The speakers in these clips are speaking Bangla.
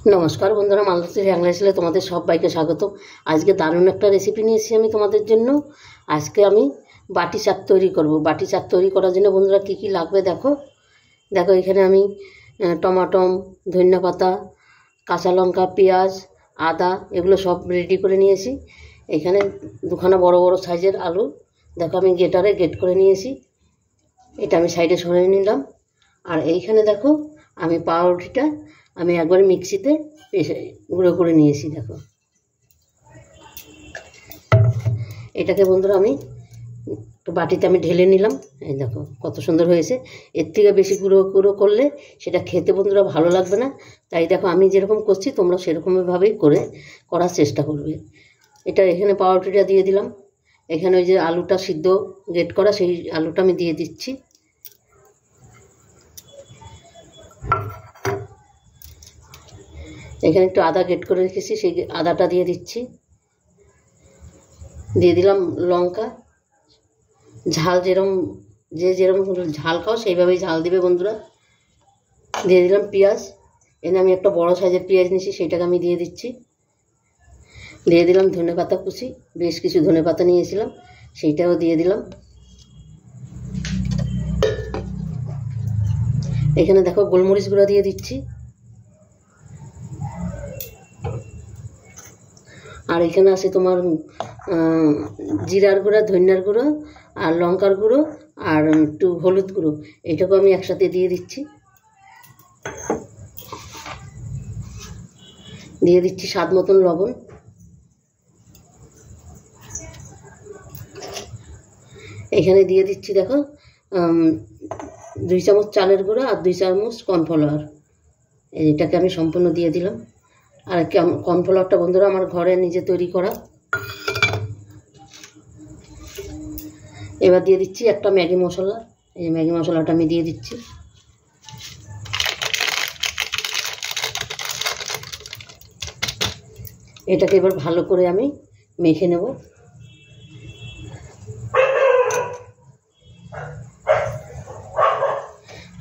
নমস্কার বন্ধুরা, মালদাসের বাংলা চ্যানেলে তোমাদের সবাইকে স্বাগত। আজকে দারুণ একটা রেসিপি নিয়ে এসেছি আমি তোমাদের জন্য। আজকে আমি বাটি চাট তৈরি করব। বাটি চাট তৈরি করার জন্য বন্ধুরা কী কী লাগবে দেখো। এখানে আমি টমাটো, ধনিয়া পাতা, কাঁচা লঙ্কা, পেঁয়াজ, আদা এগুলো সব রেডি করে নিয়েছি। এখানে দুখানা বড় বড় সাইজের আলু দেখো আমি গ্রেটারে গ্রেট করে নিয়েছি। এটা আমি সাইডে সরিয়ে নিলাম। আর এইখানে দেখো আমি পাউরুটিটা আমি একবার মিক্সিতে গুঁড়ো করে নিয়েছি। দেখো এটাকে বন্ধুরা আমি একটু বাটিতে আমি ঢেলে নিলাম। এই দেখো কত সুন্দর হয়েছে। এর থেকে বেশি গুঁড়ো করলে সেটা খেতে বন্ধুরা ভালো লাগবে না। তাই দেখো আমি যেরকম করছি তোমরা সেরকমভাবেই করার চেষ্টা করবে। এটা এখানে পাউরুটিটা দিয়ে দিলাম। এখানে ওই যে আলুটা সিদ্ধ গ্রেট করা সেই আলুটা আমি দিয়ে দিচ্ছি। এখানে একটু আদা গ্রেট করে রেখেছি, সেই আদাটা দিয়ে দিচ্ছি। দিয়ে দিলাম লঙ্কা, ঝাল যেরকম ঝাল খাও সেইভাবেই ঝাল দিবে বন্ধুরা। দিয়ে দিলাম পেঁয়াজ। এনে আমি একটা বড় সাইজের পেঁয়াজ নিয়েছি, সেইটাকে আমি দিয়ে দিচ্ছি। দিয়ে দিলাম ধনেপাতা কুচি, বেশ কিছু ধনেপাতা নিয়েছিলাম সেইটাও দিয়ে দিলাম। এখানে দেখো গোলমরিচ গুঁড়া দিয়ে দিচ্ছি। আর এখানে আছে তোমার জিরার গুঁড়া, ধনিয়ার গুঁড়ো আর লঙ্কার গুঁড়ো আর একটু হলুদ গুঁড়ো, এইটাকে আমি একসাথে দিয়ে দিচ্ছি। দিয়ে দিচ্ছি স্বাদ মতন লবণ। এখানে দিয়ে দিচ্ছি দেখো 2 চামচ চালের গুঁড়ো আর 2 চামচ কর্নফ্লাওয়ার। এটাকে আমি সম্পূর্ণ দিয়ে দিলাম। আর কর্নফ্লাওয়ারটা বন্ধুরা আমার ঘরে নিজে তৈরি করা। এবার দিয়ে দিচ্ছি একটা ম্যাগি মশলা। এই ম্যাগি মশলাটা আমি দিয়ে দিচ্ছি। এটাকে এবার ভালো করে আমি মেখে নেব।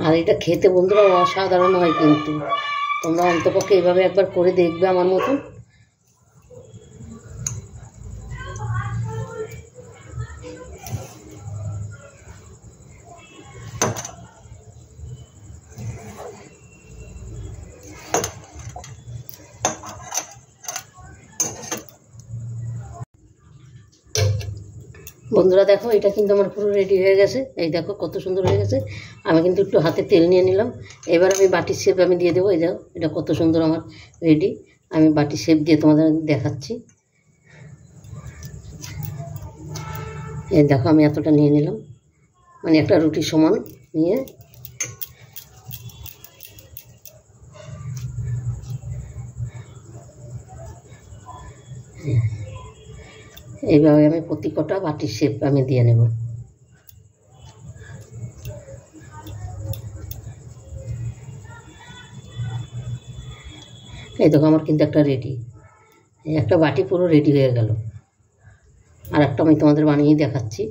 আর এটা খেতে বন্ধুরা অসাধারণ হয়, কিন্তু তোমরা অন্তপক্ষে এইভাবে একবার করে দেখবে আমার মতন। বন্ধুরা দেখো এটা কিন্তু আমার পুরো রেডি হয়ে গেছে। এই দেখো কত সুন্দর হয়ে গেছে। আমি কিন্তু একটু হাতে তেল নিয়ে নিলাম। এবার আমি বাটির শেপ আমি দিয়ে দেবো। এই দেখো এটা কত সুন্দর আমার রেডি। আমি বাটির শেপ দিয়ে তোমাদের দেখাচ্ছি। এই দেখো আমি এতটা নিয়ে নিলাম, মানে একটা রুটির সমান নিয়ে এইভাবে আমি প্রতি কটা বাটির শেপ আমি দিয়ে নেব। এই দেখো আমার কিন্তু একটা রেডি, একটা বাটি পুরো রেডি হয়ে গেল। আর একটা আমি তোমাদের বানিয়ে দেখাচ্ছি।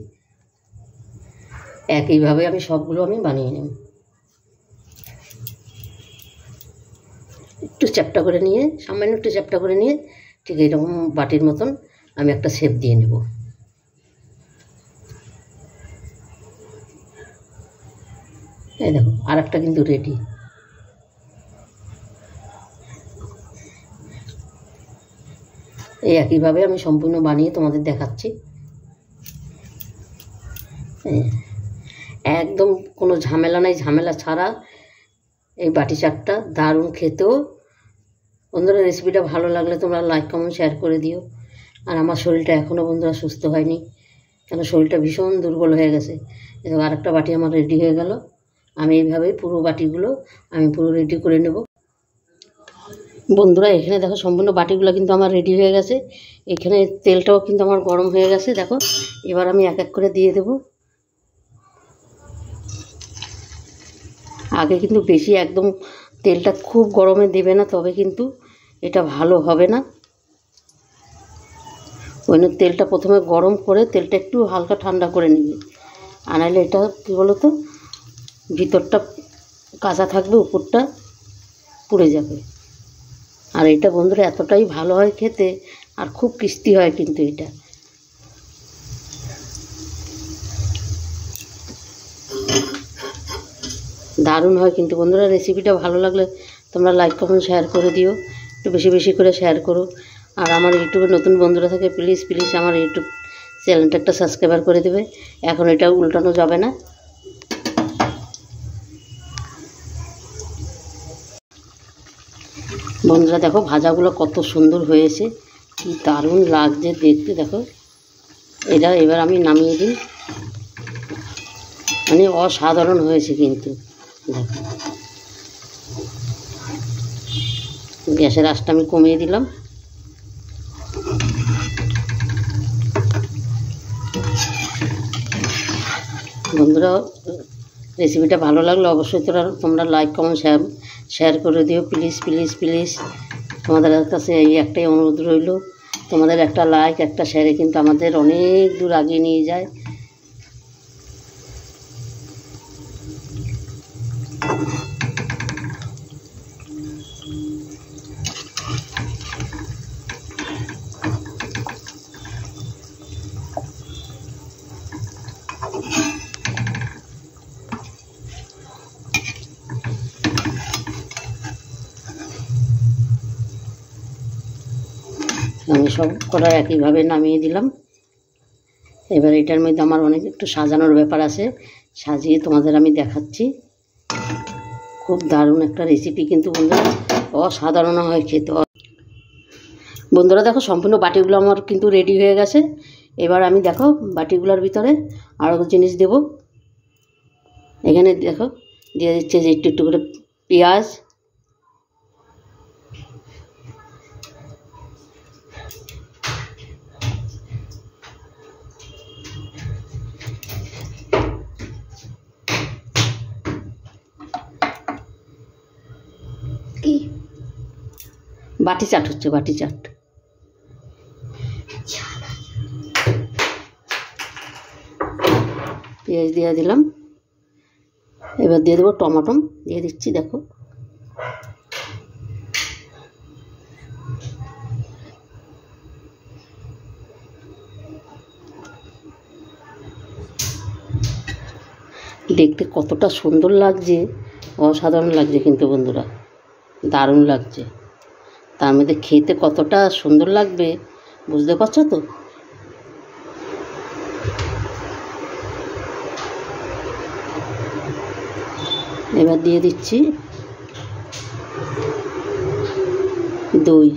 একইভাবে আমি সবগুলো আমি বানিয়ে নেব। একটু চ্যাপ্টা করে নিয়ে, সামান্য একটু চ্যাপ্টা করে নিয়ে ঠিক এইরকম বাটির মতন আমি একটা শেপ দিয়ে নেব। এই দেখো আর একটা কিন্তু রেডি। এই একইভাবে আমি সম্পূর্ণ বানিয়ে তোমাদের দেখাচ্ছি। একদম কোনো ঝামেলা নাই, ঝামেলা ছাড়া এই বাটি চাটটা দারুণ খেতেও। বন্ধুরা রেসিপিটা ভালো লাগলে তোমরা লাইক কমেন্ট শেয়ার করে দিও। আর আমার শরীরটা এখনও বন্ধুরা সুস্থ হয়নি, কেন শরীরটা ভীষণ দুর্বল হয়ে গেছে। এবং আরেকটা বাটি আমার রেডি হয়ে গেল। আমি এইভাবেই পুরো বাটিগুলো আমি পুরো রেডি করে নেব। বন্ধুরা এখানে দেখো সম্পূর্ণ বাটিগুলো কিন্তু আমার রেডি হয়ে গেছে। এখানে তেলটাও কিন্তু আমার গরম হয়ে গেছে। দেখো এবার আমি এক এক করে দিয়ে দেব। আগে কিন্তু বেশি একদম তেলটা খুব গরমে দেবে না, তবে কিন্তু এটা ভালো হবে না। ওই জন্য তেলটা প্রথমে গরম করে তেলটা একটু হালকা ঠান্ডা করে নেবে। আর নাহলে এটা কী বলো তো, ভিতরটা কাঁচা থাকবে, উপরটা পুড়ে যাবে। আর এটা বন্ধুরা এতটাই ভালো হয় খেতে, আর খুব টেস্টি হয় কিন্তু এটা। দারুণ হয় কিন্তু বন্ধুরা। রেসিপিটা ভালো লাগলে তোমরা লাইক কমেন্ট শেয়ার করে দিও, একটু বেশি বেশি করে শেয়ার করো। আর আমার ইউটিউবে নতুন বন্ধুরা থাকে প্লিজ প্লিজ আমার ইউটিউব চ্যানেলটা একটা সাবস্ক্রাইবার করে দেবে। এখন এটা উল্টানো যাবে না। বন্ধুরা দেখো ভাজাগুলো কত সুন্দর হয়েছে, কি দারুণ লাগছে দেখতে। দেখো এটা এবার আমি নামিয়ে দিই, মানে অসাধারণ হয়েছে কিন্তু। দেখো গ্যাসের আঁচটা আমি কমিয়ে দিলাম। বন্ধুরা রেসিপিটা ভালো লাগলে অবশ্যই তোমরা লাইক কমেন্ট শেয়ার করে দিও প্লিজ প্লিজ প্লিজ। তোমাদের কাছে এই একটাই অনুরোধ রইল, তোমাদের একটা লাইক একটা শেয়ারে কিন্তু আমাদের অনেক দূর এগিয়ে নিয়ে যায়। আমি সব কটা একইভাবে নামিয়ে দিলাম। এবার এটার মধ্যে আমার অনেক একটু সাজানোর ব্যাপার আছে, সাজিয়ে তোমাদের আমি দেখাচ্ছি। খুব দারুণ একটা রেসিপি কিন্তু বন্ধুরা, অসাধারণ হয় খেতে। বন্ধুরা দেখো সম্পূর্ণ বাটিগুলো আমার কিন্তু রেডি হয়ে গেছে। এবার আমি দেখো বাটিগুলোর ভিতরে আরও জিনিস দেব। এখানে দেখো দিয়ে দিচ্ছে যে একটু একটু করে পেঁয়াজ, বাটি চাট হচ্ছে বাটি চাট। পেঁয়াজ দিয়ে দিলাম। এবার দিয়ে দেবো টমাটো, দিয়ে দিচ্ছি। দেখো দেখতে কতটা সুন্দর লাগছে, অসাধারণ লাগছে কিন্তু বন্ধুরা, দারুণ লাগছে। তার মধ্যে খেতে কতটা সুন্দর লাগবে বুঝতে পারছো তো। এবার দিয়ে দিচ্ছি দই।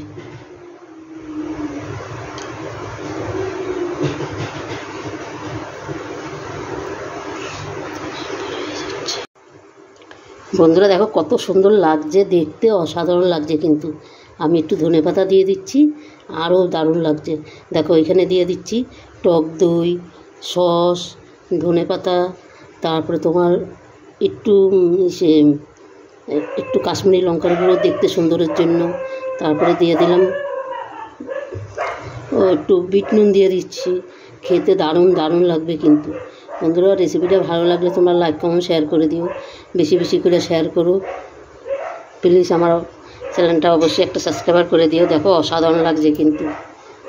বন্ধুরা দেখো কত সুন্দর লাগছে দেখতে, অসাধারণ লাগছে কিন্তু। আমি একটু ধনেপাতা দিয়ে দিচ্ছি, আরও দারুণ লাগছে। দেখো এখানে দিয়ে দিচ্ছি টক দই, সস, ধনেপাতা, তারপরে তোমার একটু কাশ্মীরি লঙ্কার গুঁড়ো দেখতে সুন্দরের জন্য। তারপরে দিয়ে দিলাম একটু বিট নুন দিয়ে দিচ্ছি। খেতে দারুণ দারুণ লাগবে কিন্তু। বন্ধুরা রেসিপিটা ভালো লাগলে তোমরা লাইক কমেন্ট শেয়ার করে দিও, বেশি বেশি করে শেয়ার করো প্লিজ। আমার চ্যানেলটা অবশ্যই একটা সাবস্ক্রাইবার করে দিও। দেখো অসাধারণ লাগছে কিন্তু।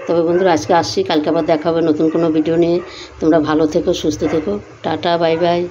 তবে বন্ধুরা আজকে আসছি, কালকে আবার দেখা হবে নতুন কোনো ভিডিও নিয়ে। তোমরা ভালো থেকো, সুস্থ থেকো, টাটা বাই বাই।